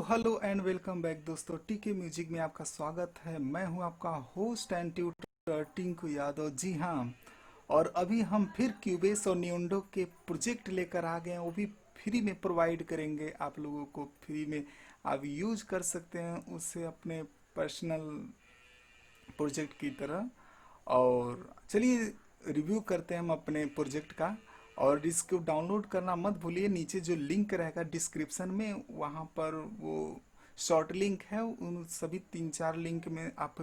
Hello and welcome back दोस्तों, टीके music में आपका स्वागत है। मैं हूं आपका host and tutor Tinku Yadav. जी हाँ, और अभी हम फिर क्यूबेस और नियोंडो के प्रोजेक्ट लेकर आ गए हैं। वो भी फ्री में प्रोवाइड करेंगे आप लोगों को। फ्री में आप यूज कर सकते हैं उससे अपने पर्सनल प्रोजेक्ट की तरह। और चलिए रिव्यू करते हैं हम अपने प्रोजेक्ट का। और इसको डाउनलोड करना मत भूलिए, नीचे जो लिंक रहेगा डिस्क्रिप्शन में वहाँ पर वो शॉर्ट लिंक है, उन सभी 3-4 लिंक में आप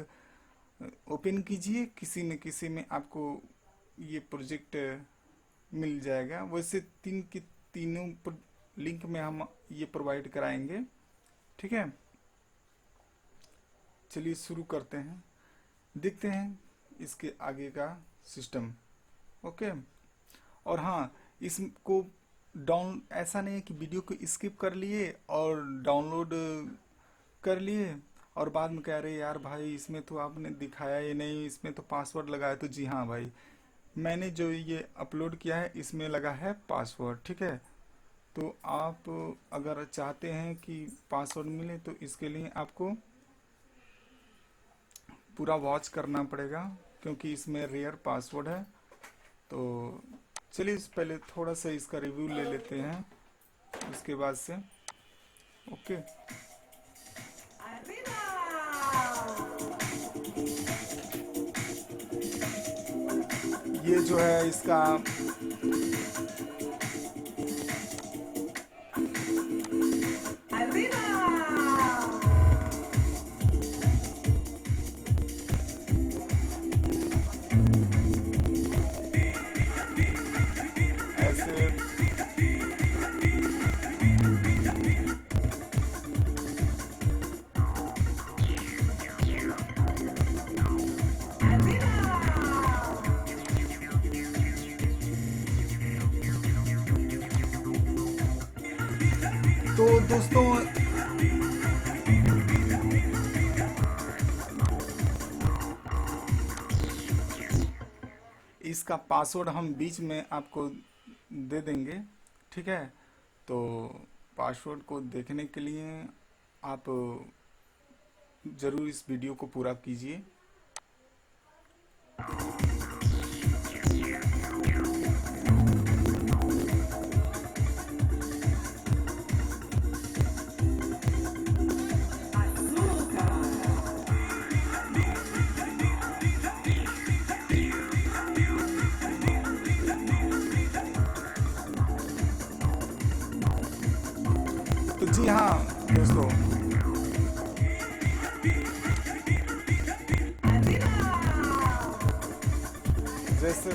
ओपन कीजिए। किसी न किसी में आपको ये प्रोजेक्ट मिल जाएगा। वैसे तीनों लिंक में हम ये प्रोवाइड कराएंगे। ठीक है, चलिए शुरू करते हैं, देखते हैं इसके आगे का सिस्टम। ओके। और हाँ, इसको डाउन ऐसा नहीं है कि वीडियो को स्किप कर लिए और डाउनलोड कर लिए और बाद में कह रहे यार भाई इसमें तो आपने दिखाया ही नहीं, इसमें तो पासवर्ड लगा है। तो जी हाँ भाई, मैंने जो ये अपलोड किया है इसमें लगा है पासवर्ड। ठीक है, तो आप अगर चाहते हैं कि पासवर्ड मिले तो इसके लिए आपको पूरा वॉच करना पड़ेगा, क्योंकि इसमें रेयर पासवर्ड है। तो चलिए पहले थोड़ा सा इसका रिव्यू ले लेते हैं, उसके बाद से। ओके, ये जो है इसका ऐसे तो दोस्तों इसका पासवर्ड हम बीच में आपको दे देंगे। ठीक है, तो पासवर्ड को देखने के लिए आप ज़रूर इस वीडियो को पूरा कीजिए। तो जी हाँ दोस्तों, जैसे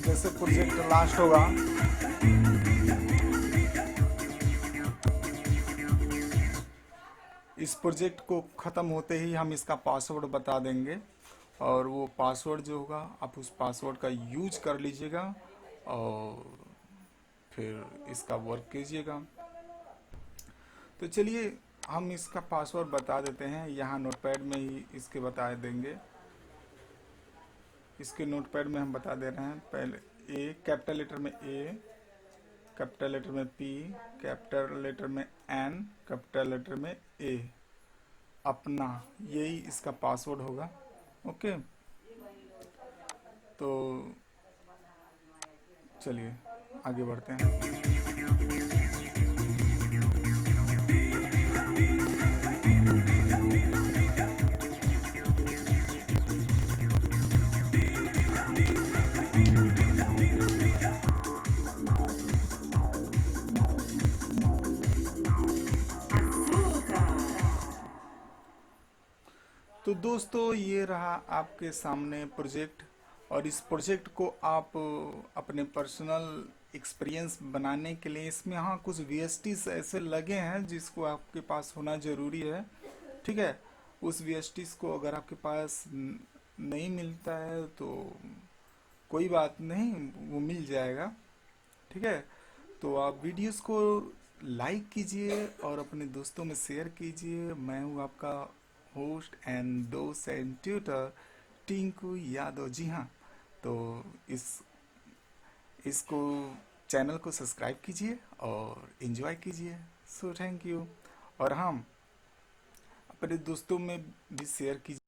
जैसे प्रोजेक्ट लास्ट होगा इस प्रोजेक्ट को ख़त्म होते ही हम इसका पासवर्ड बता देंगे। और वो पासवर्ड जो होगा आप उस पासवर्ड का यूज कर लीजिएगा और फिर इसका वर्क कीजिएगा। तो चलिए हम इसका पासवर्ड बता देते हैं, यहाँ नोटपैड में ही इसके बता देंगे। इसके नोटपैड में हम बता दे रहे हैं। पहले ए, कैपिटल लेटर में ए, कैपिटल लेटर में पी, कैपिटल लेटर में एन, कैपिटल लेटर में ए, अपना, यही इसका पासवर्ड होगा। ओके, तो चलिए आगे बढ़ते हैं। तो दोस्तों ये रहा आपके सामने प्रोजेक्ट। और इस प्रोजेक्ट को आप अपने पर्सनल एक्सपीरियंस बनाने के लिए, इसमें हाँ कुछ वीएसटीज ऐसे लगे हैं जिसको आपके पास होना ज़रूरी है। ठीक है, उस वीएसटीज को अगर आपके पास नहीं मिलता है तो कोई बात नहीं, वो मिल जाएगा। ठीक है, तो आप वीडियोस को लाइक कीजिए और अपने दोस्तों में शेयर कीजिए। मैं हूँ आपका होस्ट एंड दोस्त एंड ट्यूटर टिंकू यादव। जी हाँ, तो इसको चैनल को सब्सक्राइब कीजिए और एंजॉय कीजिए। So thank you. और हाँ, अपने दोस्तों में भी शेयर कीजिए।